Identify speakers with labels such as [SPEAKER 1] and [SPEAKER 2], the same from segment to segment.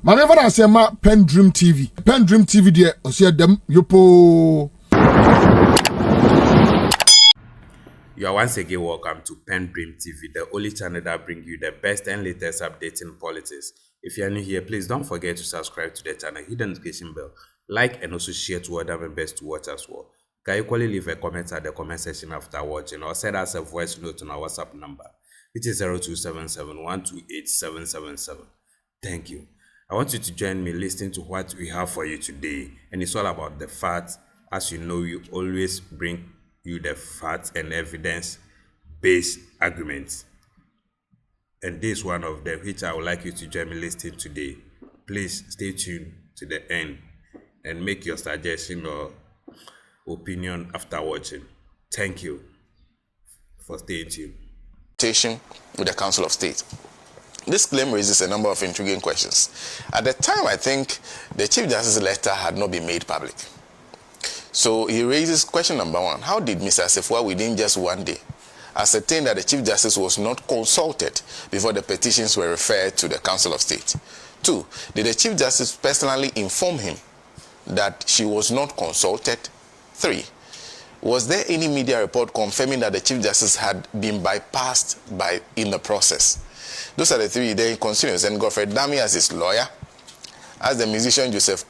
[SPEAKER 1] Manever I say ma PENDREAM TV. PENDREAM TV there, I see them yopo.
[SPEAKER 2] You are once again welcome to PENDREAM TV, the only channel that brings you the best and latest updates in politics. If you are new here, please don't forget to subscribe to the channel, hit the notification bell, like and also share to other members to watch as well. You can equally leave a comment at the comment section after watching or send us a voice note on our WhatsApp number, which is 0277-128-777. Thank you. I want you to join me listening to what we have for you today, and it's all about the facts. As you know, we always bring you the facts and evidence-based arguments. And this is one of them, which I would like you to join me listening today. Please stay tuned to the end and make your suggestion or opinion after watching. Thank you for staying tuned.
[SPEAKER 3] With the Council of State. This claim raises a number of intriguing questions. At the time, I think the Chief Justice's letter had not been made public. So he raises question number one: how did Mr. Assefuah, within just one day, ascertain that the Chief Justice was not consulted before the petitions were referred to the Council of State? Two, did the Chief Justice personally inform him that she was not consulted? Three, was there any media report confirming that the Chief Justice had been bypassed in the process? Those are the three. Then he continues, and Godfrey Dami, as his lawyer, as the musician Joseph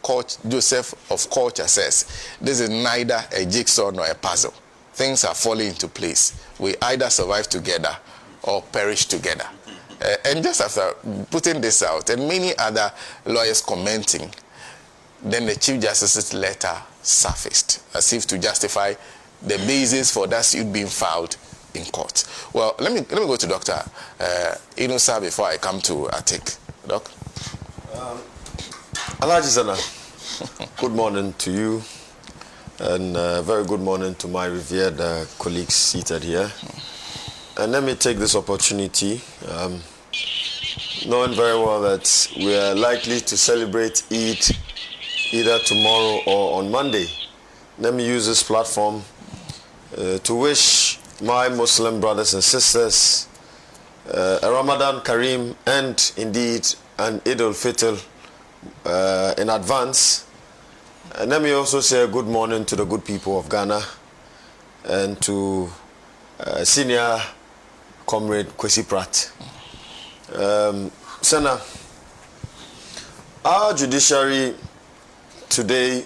[SPEAKER 3] of Culture says, this is neither a jigsaw nor a puzzle. Things are falling into place. We either survive together or perish together. And just after putting this out, and many other lawyers commenting, then the Chief Justice's letter surfaced, as if to justify the basis for that suit being filed in court. Well, let me go to Dr. Inusa before I come to Atik. Doc?
[SPEAKER 4] Alhaji Sana, good morning to you, and very good morning to my revered colleagues seated here. And let me take this opportunity, knowing very well that we are likely to celebrate Eid either tomorrow or on Monday. Let me use this platform to wish my Muslim brothers and sisters a Ramadan Kareem and indeed an Eid al-Fitr in advance. And let me also say a good morning to the good people of Ghana and to senior comrade Kwesi Pratt. Senna, our judiciary today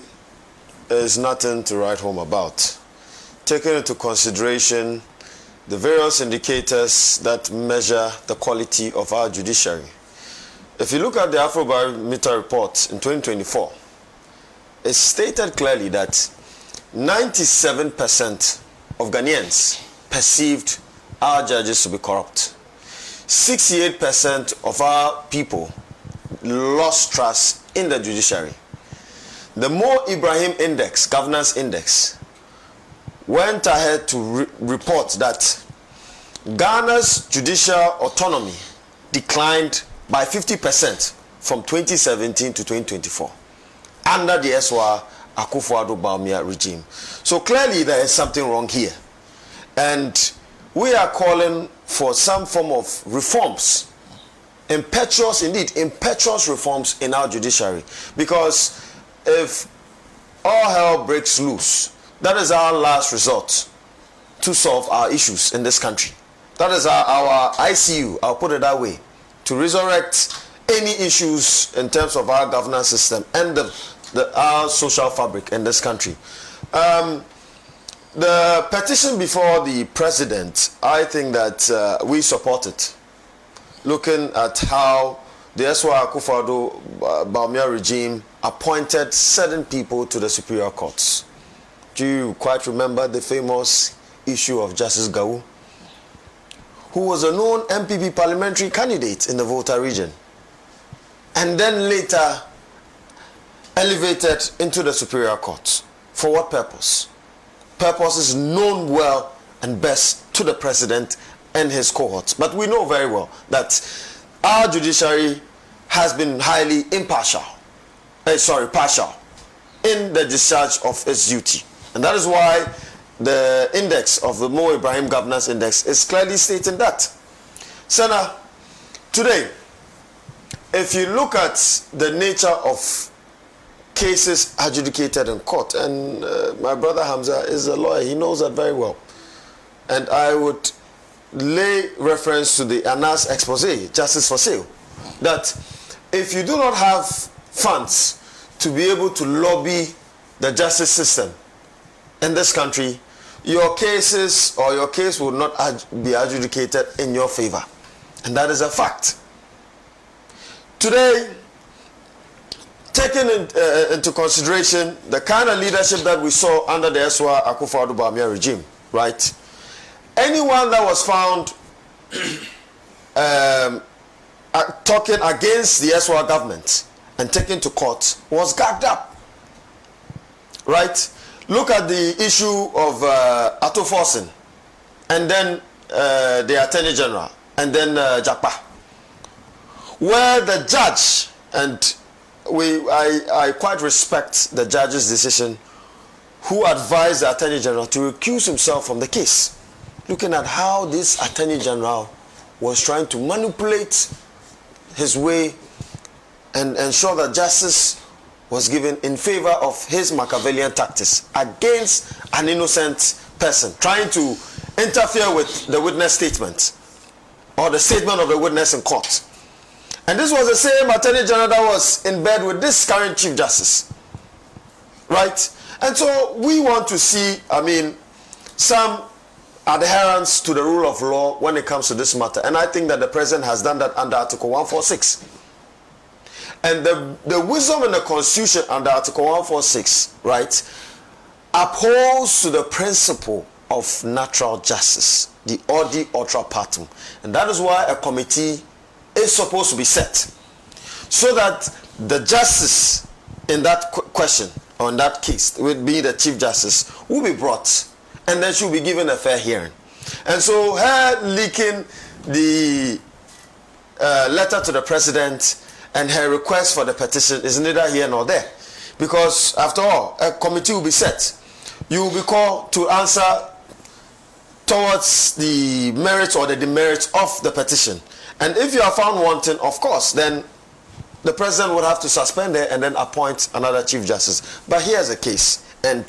[SPEAKER 4] is nothing to write home about, taking into consideration the various indicators that measure the quality of our judiciary. If you look at the Afrobarometer report in 2024, it stated clearly that 97% of Ghanaians perceived our judges to be corrupt. 68% of our people lost trust in the judiciary. The Mo Ibrahim Index, Governance Index, went ahead to report that Ghana's judicial autonomy declined by 50% from 2017 to 2024 under the Eswa Akufo-Addo Bawumia regime. So clearly there is something wrong here. And we are calling for some form of reforms, impetuous reforms in our judiciary. Because if all hell breaks loose, that is our last resort to solve our issues in this country. That is our ICU, I'll put it that way, to resurrect any issues in terms of our governance system and our social fabric in this country. The petition before the president, I think that we support it. Looking at how the Eswa Akufo-Addo Bawumia regime appointed certain people to the superior courts. Do you quite remember the famous issue of Justice Gawu, who was a known MPP parliamentary candidate in the Volta region, and then later elevated into the superior court? For what purpose? Purpose is known well and best to the president and his cohorts. But we know very well that our judiciary has been highly partial in the discharge of its duty. And that is why the index of the Mo Ibrahim Governance Index is clearly stating that. Senna, today, if you look at the nature of cases adjudicated in court, and my brother Hamza is a lawyer, he knows that very well. And I would lay reference to the Anas expose, Justice for Sale, that if you do not have funds to be able to lobby the justice system in this country, your cases or your case will not be adjudicated in your favor. And that is a fact. Today, taking into consideration the kind of leadership that we saw under the Eswa Akufo-Addo Bawumia regime, right? Anyone that was found talking against the Eswa government and taken to court was gagged up, right? Look at the issue of Ato Forson, and then the Attorney General, and then Japa, where the judge, and I quite respect the judge's decision, who advised the Attorney General to recuse himself from the case, looking at how this Attorney General was trying to manipulate his way and ensure that justice was given in favor of his Machiavellian tactics against an innocent person, trying to interfere with the witness statement or the statement of the witness in court. And this was the same Attorney General that was in bed with this current Chief Justice, right? And so we want to see, some adherence to the rule of law when it comes to this matter. And I think that the President has done that under Article 146. And the wisdom in the Constitution under Article 146, right, upholds to the principle of natural justice, the odi ultra partum. And that is why a committee is supposed to be set, so that the justice in that question, or in that case, would be the Chief Justice, will be brought, and then she will be given a fair hearing. And so her leaking the letter to the President and her request for the petition is neither here nor there. Because after all, a committee will be set. You will be called to answer towards the merits or the demerits of the petition. And if you are found wanting, of course, then the President would have to suspend her and then appoint another Chief Justice. But here's the case, and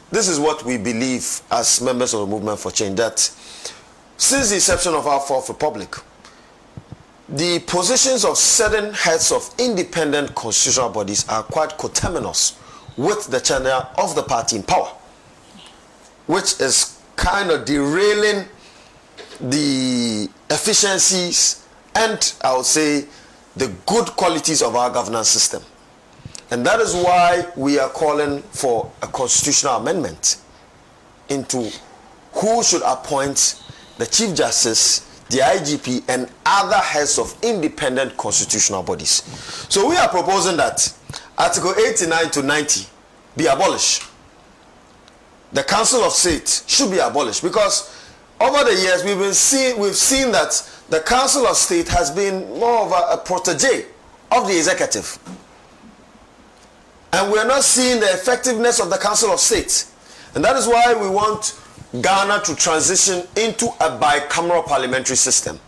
[SPEAKER 4] this is what we believe as members of the Movement for Change, that since the inception of our Fourth Republic, the positions of certain heads of independent constitutional bodies are quite coterminous with the channel of the party in power, which is kind of derailing the efficiencies and, I would say, the good qualities of our governance system. And that is why we are calling for a constitutional amendment into who should appoint the Chief Justice, the IGP, and other heads of independent constitutional bodies. So we are proposing that Article 89 to 90 be abolished. The Council of State should be abolished, because over the years we've seen that the Council of State has been more of a protege of the executive. And we're not seeing the effectiveness of the Council of State. And that is why we want Ghana to transition into a bicameral parliamentary system.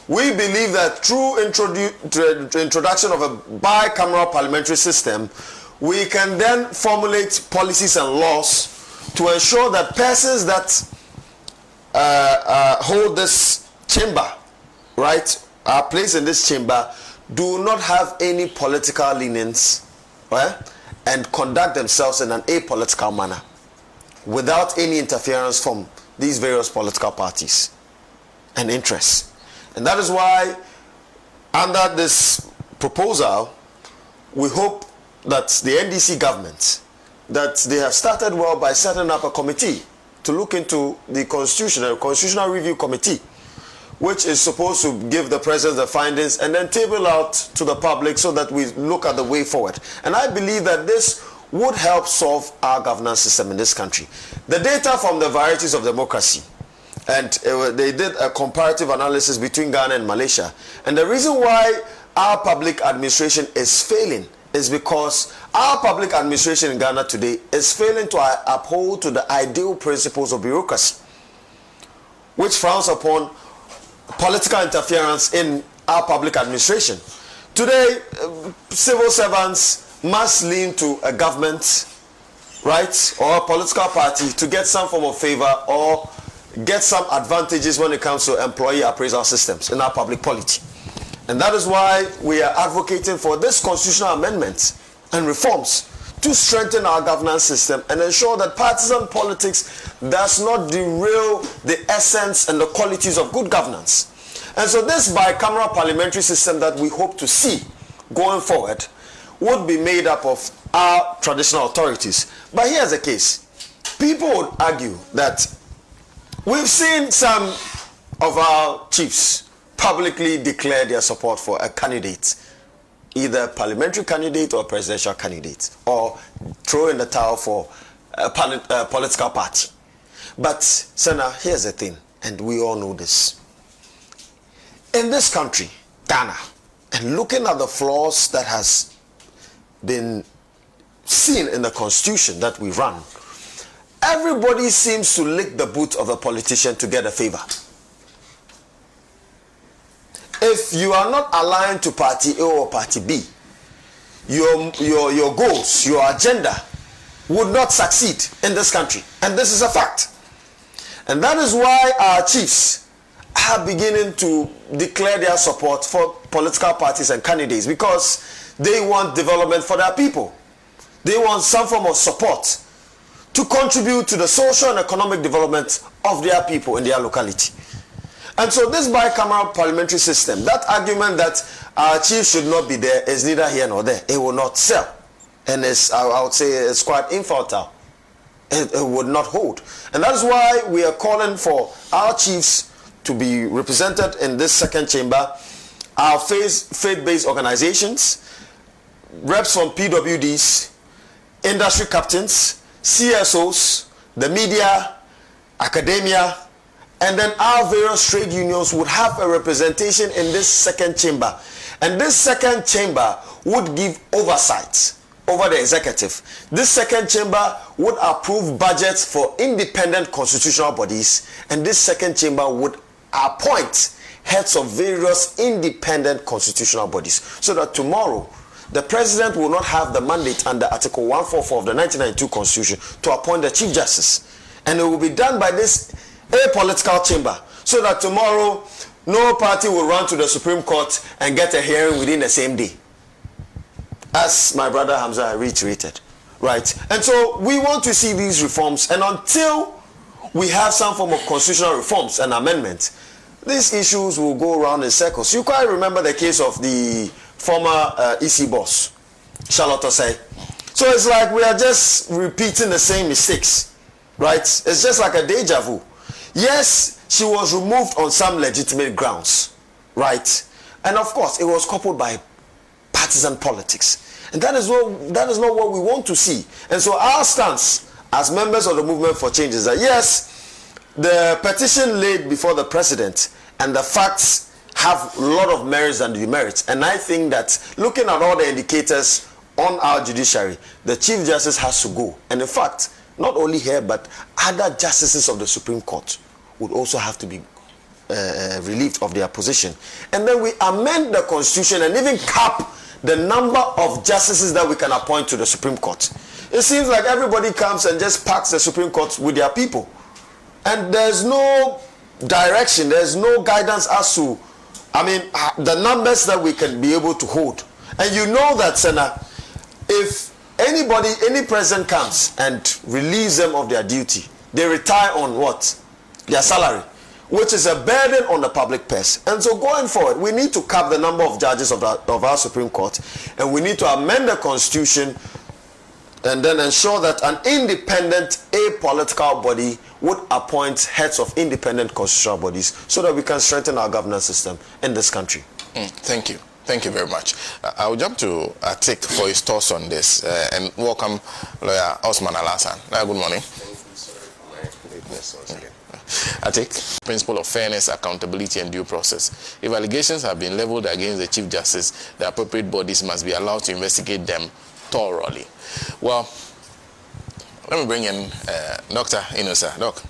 [SPEAKER 4] We believe that through introduction of a bicameral parliamentary system, we can then formulate policies and laws to ensure that persons that hold this chamber, right, are placed in this chamber, do not have any political leanings, right, and conduct themselves in an apolitical manner without any interference from these various political parties and interests. And that is why, under this proposal, we hope that the NDC government, that they have started well by setting up a committee to look into the Constitution, a Constitutional Review Committee, which is supposed to give the President the findings and then table out to the public so that we look at the way forward. And I believe that this would help solve our governance system in this country. The data from the Varieties of Democracy, and they did a comparative analysis between Ghana and Malaysia. And the reason why our public administration is failing is because our public administration in Ghana today is failing to uphold to the ideal principles of bureaucracy, which frowns upon political interference in our public administration. Today, civil servants must lean to a government, right, or a political party to get some form of favor or get some advantages when it comes to employee appraisal systems in our public polity. And that is why we are advocating for this constitutional amendments and reforms to strengthen our governance system and ensure that partisan politics does not derail the essence and the qualities of good governance. And so this bicameral parliamentary system that we hope to see going forward would be made up of our traditional authorities. But here's the case. People would argue that we've seen some of our chiefs publicly declare their support for a candidate, either a parliamentary candidate or a presidential candidate, or throw in the towel for a political party. But, Senator, here's the thing, and we all know this. In this country, Ghana, and looking at the flaws that has been seen in the Constitution that we run, everybody seems to lick the boot of a politician to get a favor. If you are not aligned to party A or party B, your goals, your agenda would not succeed in this country. And this is a fact. And that is why our chiefs are beginning to declare their support for political parties and candidates, because they want development for their people. They want some form of support to contribute to the social and economic development of their people in their locality. And so this bicameral parliamentary system, that argument that our chief should not be there is neither here nor there. It will not sell. And I would say it's quite infantile. It would not hold. And that is why we are calling for our chiefs to be represented in this second chamber, our faith-based organizations, reps from PWDs, industry captains, CSOs, the media, academia, and then our various trade unions would have a representation in this second chamber. And this second chamber would give oversight over the executive. This second chamber would approve budgets for independent constitutional bodies. And this second chamber would appoint heads of various independent constitutional bodies. So that tomorrow, the president will not have the mandate under Article 144 of the 1992 Constitution to appoint the Chief Justice. And it will be done by this apolitical chamber, so that tomorrow no party will run to the Supreme Court and get a hearing within the same day, as my brother Hamza reiterated, right? And so we want to see these reforms, and until we have some form of constitutional reforms and amendments, these issues will go around in circles. You quite remember the case of the former EC boss, Charlotte Osei. So it's like we are just repeating the same mistakes, right? It's just like a deja vu. Yes, she was removed on some legitimate grounds, right? And of course, it was coupled by partisan politics. And that is not what we want to see. And so our stance as members of the Movement for Change is that yes, the petition laid before the president and the facts have a lot of merits and demerits. And I think that looking at all the indicators on our judiciary, the Chief Justice has to go. And in fact, not only here, but other justices of the Supreme Court would also have to be relieved of their position. And then we amend the Constitution and even cap the number of justices that we can appoint to the Supreme Court. It seems like everybody comes and just packs the Supreme Court with their people. And there's no direction, there's no guidance as to, the numbers that we can be able to hold. And you know that, Senator, if any president comes and relieves them of their duty, they retire on what? Their salary, which is a burden on the public purse. And so going forward, we need to cap the number of judges of our Supreme Court, and we need to amend the Constitution and then ensure that an independent apolitical body would appoint heads of independent constitutional bodies so that we can strengthen our governance system in this country.
[SPEAKER 3] Thank you. Thank you very much. I'll jump to Atik for his thoughts on this, and welcome lawyer Osman Alasan. Good morning. Atik, principle of fairness, accountability, and due process. If allegations have been leveled against the Chief Justice, the appropriate bodies must be allowed to investigate them thoroughly. Well, let me bring in Dr. Inosa. Doc.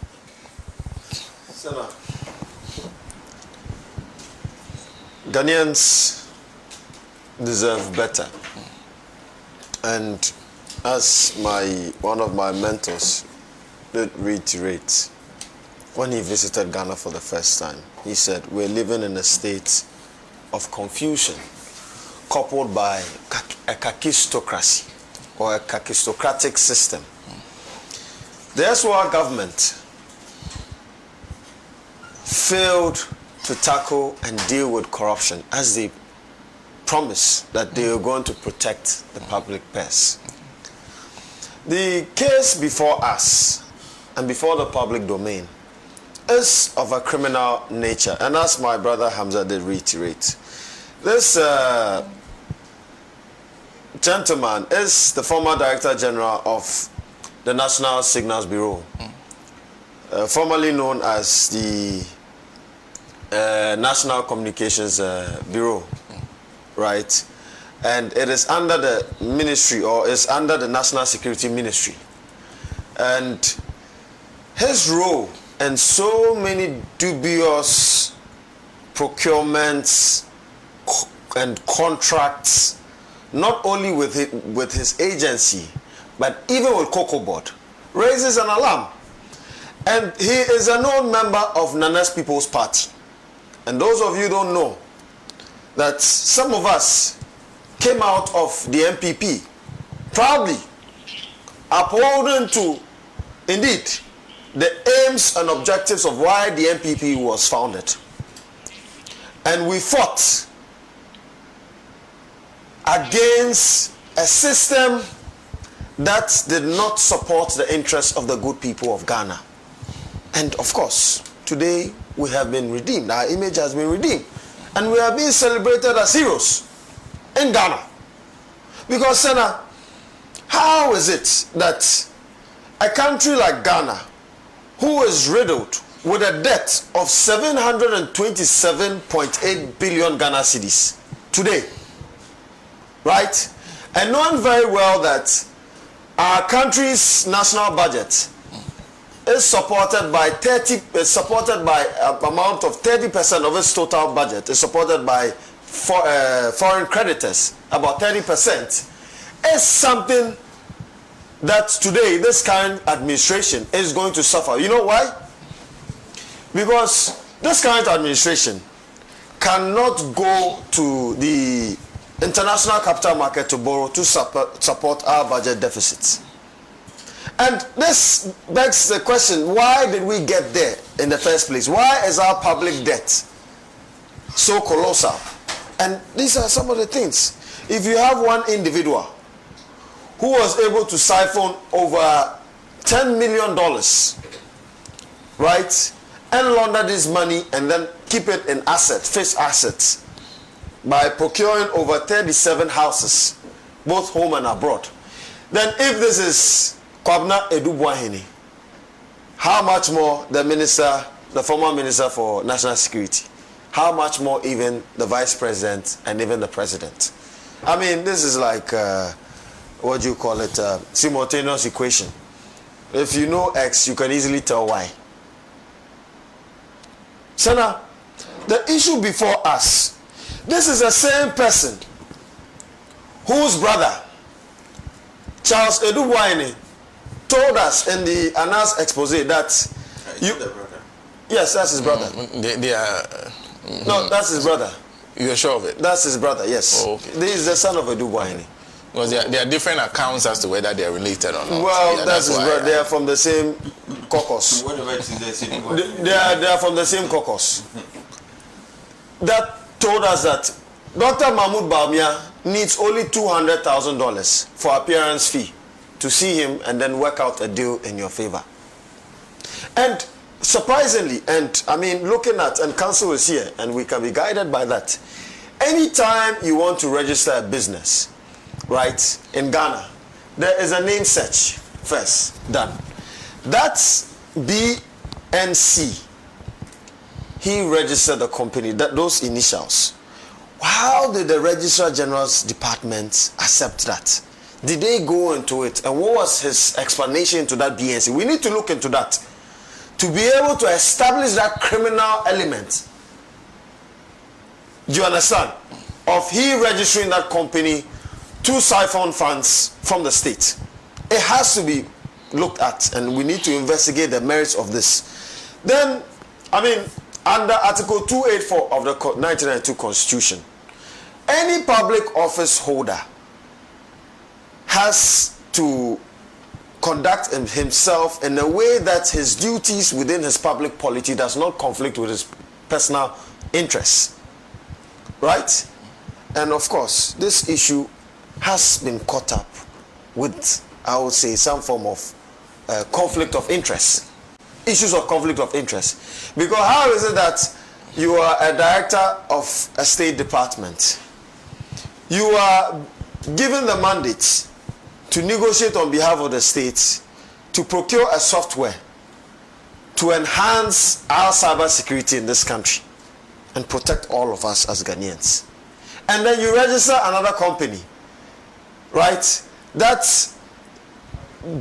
[SPEAKER 4] Ghanaians deserve better. And as one of my mentors did reiterate, when he visited Ghana for the first time, he said, we're living in a state of confusion coupled by a kakistocracy or a kakistocratic system. The SWR government failed to tackle and deal with corruption as they promised that they were going to protect the public purse. The case before us and before the public domain is of a criminal nature, and as my brother Hamza did reiterate, this gentleman is the former Director General of the National Signals Bureau, formerly known as the National Communications Bureau, right? And it is under the ministry, or is under the National Security Ministry. And his role in so many dubious procurements and contracts, not only with his agency, but even with Cocoa Board, raises an alarm. And he is a known member of Nana's People's Party. And those of you who don't know that some of us came out of the MPP proudly upholding to, indeed, the aims and objectives of why the MPP was founded. And we fought against a system that did not support the interests of the good people of Ghana. And of course, today we have been redeemed. Our image has been redeemed. And we are being celebrated as heroes in Ghana. Because, Senna, how is it that a country like Ghana, who is riddled with a debt of 727.8 billion Ghana cedis today, right? And knowing very well that our country's national budget is supported by amount of 30% of its total budget is supported by foreign creditors, about 30%, is something that today this current administration is going to suffer. You know why? Because this current administration cannot go to the international capital market to borrow to support our budget deficits. And this begs the question, why did we get there in the first place? Why is our public debt so colossal? And these are some of the things. If you have one individual who was able to siphon over $10 million, right, and launder this money and then keep it in fixed assets, by procuring over 37 houses, both home and abroad, then if this is Kwabna Edubuahini, how much more the former minister for national security, how much more even the vice president and even the president? I mean, this is like what do you call it, simultaneous equation. If you know X, you can easily tell Y. So now, the issue before us, this is the same person whose brother, Charles Edubuahini, told us in the announced expose that
[SPEAKER 3] the brother?
[SPEAKER 4] Yes, that's his brother.
[SPEAKER 3] They are...
[SPEAKER 4] No, that's his brother.
[SPEAKER 3] You're sure of it?
[SPEAKER 4] That's his brother, yes.
[SPEAKER 3] Oh, okay.
[SPEAKER 4] This is the son of Edubuahini.
[SPEAKER 3] Because there are different accounts as to whether they are related or not.
[SPEAKER 4] Well, yeah, that's his brother. They are from the same caucus. They are from the same caucus. That told us that Dr. Mahmoud Bawumia needs only $200,000 for appearance fee to see him and then work out a deal in your favor. And surprisingly, and I mean, looking at, and council is here, and we can be guided by that. Anytime you want to register a business, right, in Ghana, there is a name search first done. That's BNC. He registered the company, those initials. How did the Registrar General's department accept that? Did they go into it? And what was his explanation to that BNC? We need to look into that to be able to establish that criminal element. Do you understand? of he registering that company to siphon funds from the state. It has to be looked at, and we need to investigate the merits of this. Then, I mean, under Article 284 of the 1992 Constitution, any public office holder has to conduct himself in a way that his duties within his public polity does not conflict with his personal interests. Right? And of course, this issue has been caught up with, I would say, some form of conflict of interest. Issues of conflict of interest. Because how is it that you are a director of a state department? You are given the mandate to negotiate on behalf of the state to procure a software to enhance our cyber security in this country and protect all of us as Ghanaians. And then you register another company, right, that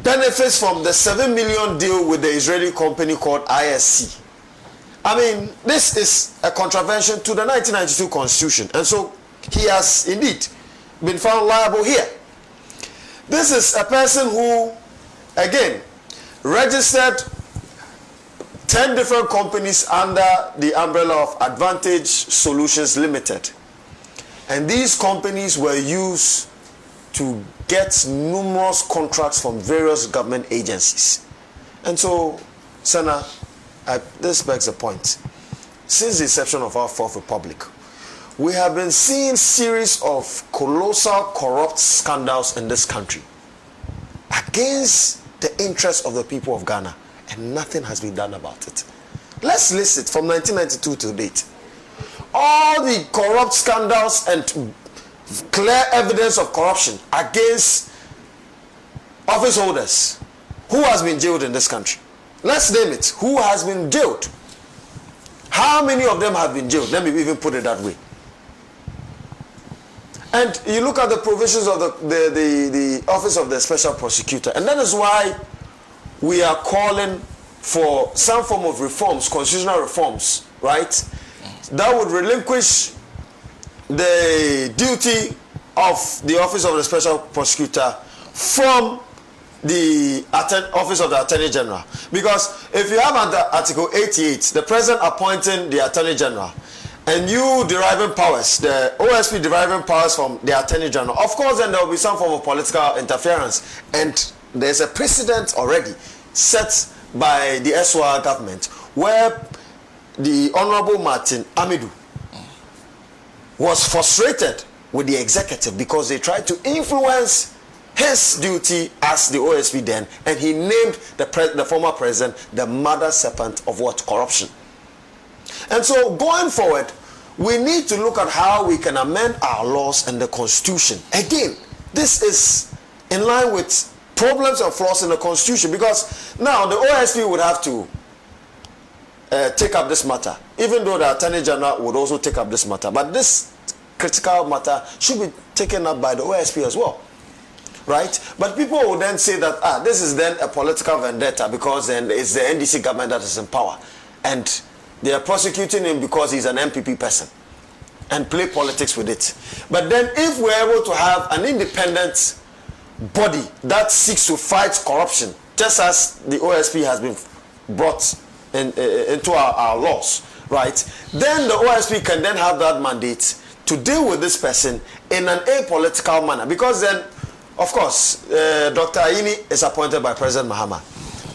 [SPEAKER 4] benefits from the 7 million deal with the Israeli company called ISC. I mean, this is a contravention to the 1992 Constitution, and so he has indeed been found liable here. This is a person who, again, registered 10 different companies under the umbrella of Advantage Solutions Limited. And these companies were used to get numerous contracts from various government agencies. And so, Senator, this begs a point. Since the inception of our Fourth Republic, we have been seeing series of colossal corrupt scandals in this country against the interests of the people of Ghana, and nothing has been done about it. Let's list it from 1992 to date. All the corrupt scandals and clear evidence of corruption against office holders. Who has been jailed in this country? Let's name it. Who has been jailed? How many of them have been jailed? Let me even put it that way. And you look at the provisions of the Office of the Special Prosecutor, and that is why we are calling for some form of reforms, constitutional reforms, right, that would relinquish the duty of the Office of the Special Prosecutor from the Office of the Attorney General. Because if you have under Article 88, the President appointing the Attorney General, and you deriving powers, the OSP deriving powers from the Attorney General, of course then there will be some form of political interference. And there's a precedent already set by the SWA government where the Honorable Martin Amidu was frustrated with the executive because they tried to influence his duty as the OSP then, and he named the former president the mother serpent of what? Corruption. And so going forward, we need to look at how we can amend our laws and the Constitution. Again, this is in line with problems and flaws in the Constitution, because now the OSP would have to take up this matter, even though the Attorney General would also take up this matter. But this critical matter should be taken up by the OSP as well, right? But people will then say that this is then a political vendetta because then it's the NDC government that is in power, and they are prosecuting him because he's an MPP person, and play politics with it. But then if we're able to have an independent body that seeks to fight corruption, just as the OSP has been brought into our laws, right, then the OSP can then have that mandate to deal with this person in an apolitical manner. Because then, of course, Dr. Ayini is appointed by President Mahama.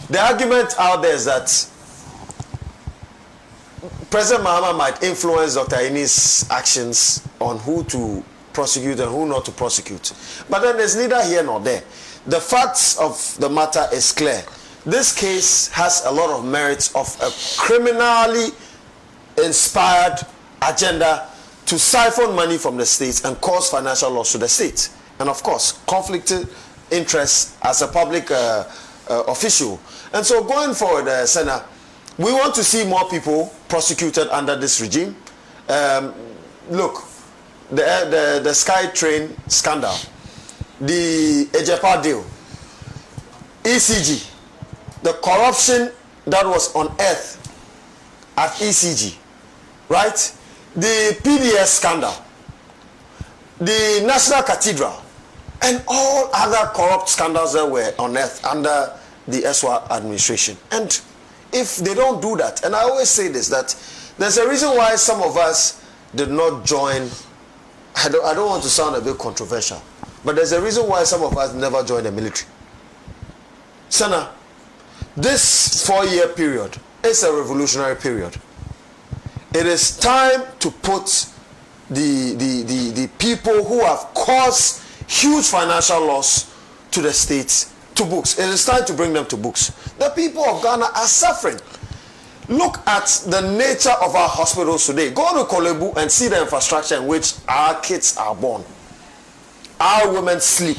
[SPEAKER 4] The argument out there is that President Mahama might influence Dr. Ayini's actions on who to prosecute and who not to prosecute. But then there's neither here nor there. The facts of the matter is clear. This case has a lot of merits of a criminally inspired agenda to siphon money from the states and cause financial loss to the state. And of course, conflicted interests as a public official. And so going forward, Senator, we want to see more people prosecuted under this regime. Look, the Sky Train scandal, the Ejepa deal, ECG, the corruption that was unearthed at ECG, right? The PDS scandal, the National Cathedral, and all other corrupt scandals that were unearthed under the SWA administration. And if they don't do that, and I always say this, that there's a reason why some of us did not join. I don't want to sound a bit controversial, but there's a reason why some of us never joined the military. Sana, this 4-year period is a revolutionary period. It is time to put the people who have caused huge financial loss to the states to books. It is time to bring them to books. The people of Ghana are suffering. Look at the nature of our hospitals today. Go to Kolebu and see the infrastructure in which our kids are born. Our women sleep.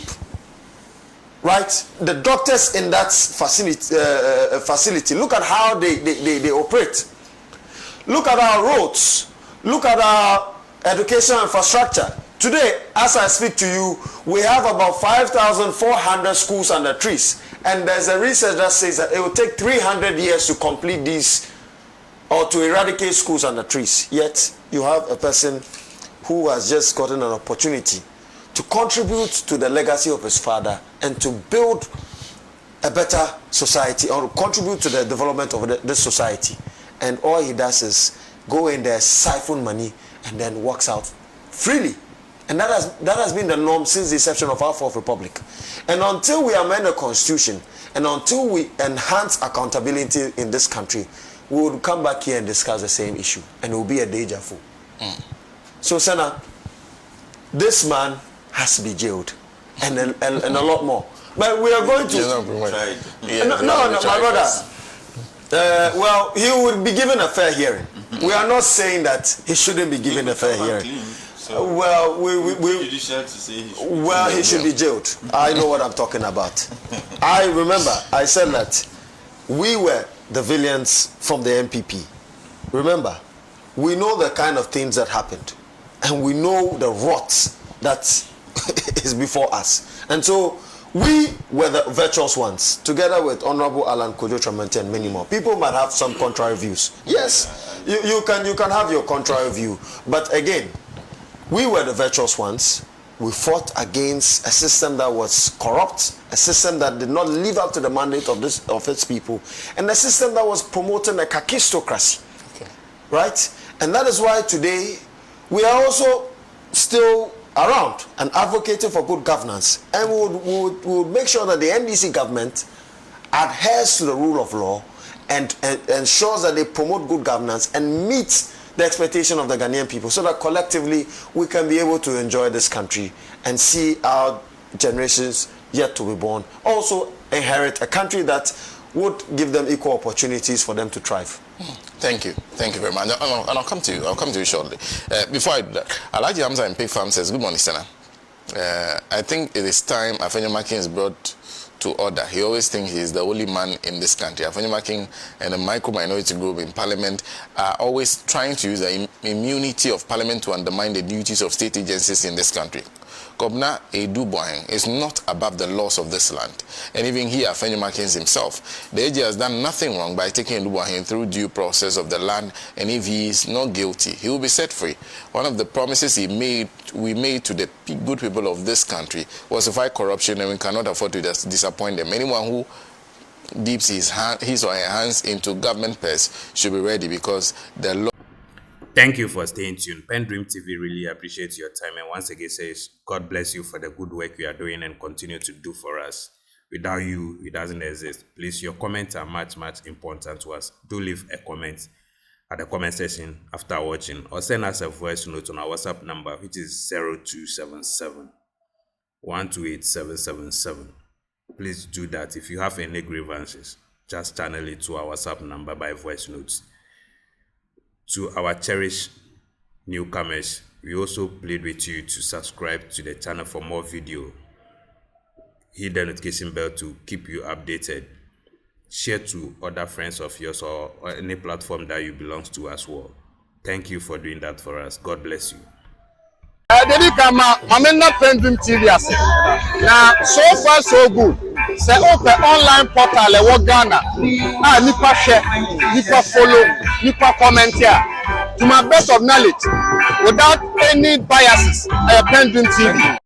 [SPEAKER 4] Right? The doctors in that facility, look at how they operate. Look at our roads. Look at our education infrastructure. Today, as I speak to you, we have about 5,400 schools under trees. And there's a research that says that it will take 300 years to complete these or to eradicate schools under trees. Yet, you have a person who has just gotten an opportunity to contribute to the legacy of his father and to build a better society or contribute to the development of this society. And all he does is go in there, siphon money, and then walks out freely. And that has been the norm since the inception of our fourth republic. And until we amend the Constitution and until we enhance accountability in this country, we will come back here and discuss the same issue, and it will be a deja vu. So, Senna, this man has to be jailed, and a lot more. But we are going to. No, my brother. Well, he would be given a fair hearing. We are not saying that he shouldn't be given a fair hearing. Well, he should be jailed. I know what I'm talking about. I remember I said that we were the villains from the MPP. Remember, we know the kind of things that happened, and we know the rot that is before us. And so we were the virtuous ones, together with Honorable Alan Kojo Tramante and many more. People might have some contrary views. Yes, you can have your contrary view, but again, we were the virtuous ones. We fought against a system that was corrupt, a system that did not live up to the mandate of its people, and a system that was promoting a kakistocracy. Okay. Right? And that is why today we are also still around and advocating for good governance, and we would make sure that the NDC government adheres to the rule of law and ensures that they promote good governance and meet the expectation of the Ghanaian people, so that collectively we can be able to enjoy this country and see our generations yet to be born also inherit a country that would give them equal opportunities for them to thrive.
[SPEAKER 3] Thank you very much. And I'll come to you shortly. Before I do that, Alhaji Hamza in Pig Farm says, good morning, Senna. I think it is time Afenyomakin is brought to order. He always thinks he is the only man in this country. Afenyomakin and the micro-minority group in parliament are always trying to use the immunity of parliament to undermine the duties of state agencies in this country. Kobna Eduboing is not above the laws of this land. And even here, Afenyomakin himself, the AG has done nothing wrong by taking Eduboing through due process of the land, and if he is not guilty, he will be set free. One of the promises we made to the good people of this country was to fight corruption, and we cannot afford to disappoint them. Anyone who dips his or her hands into government purse should be ready, because the law.
[SPEAKER 2] Thank you for staying tuned. PENDREAM TV really appreciates your time, and once again says, God bless you for the good work you are doing and continue to do for us. Without you, it doesn't exist. Please, your comments are much important to us. Do leave a comment at the comment section after watching, or send us a voice note on our WhatsApp number, which is 0277 128 777. Please do that. If you have any grievances, just channel it to our WhatsApp number by voice notes. To our cherished newcomers, we also plead with you to subscribe to the channel for more video. Hit the notification bell to keep you updated. Share to other friends of yours or any platform that you belong to as well. Thank you for doing that for us. God bless you.
[SPEAKER 5] Amending PENDREAM TV. Now, so far so good. Say open online portal e Ghana. Nipa share, nipa follow, nipa comment here. To my best of knowledge, without any biases. PENDREAM TV.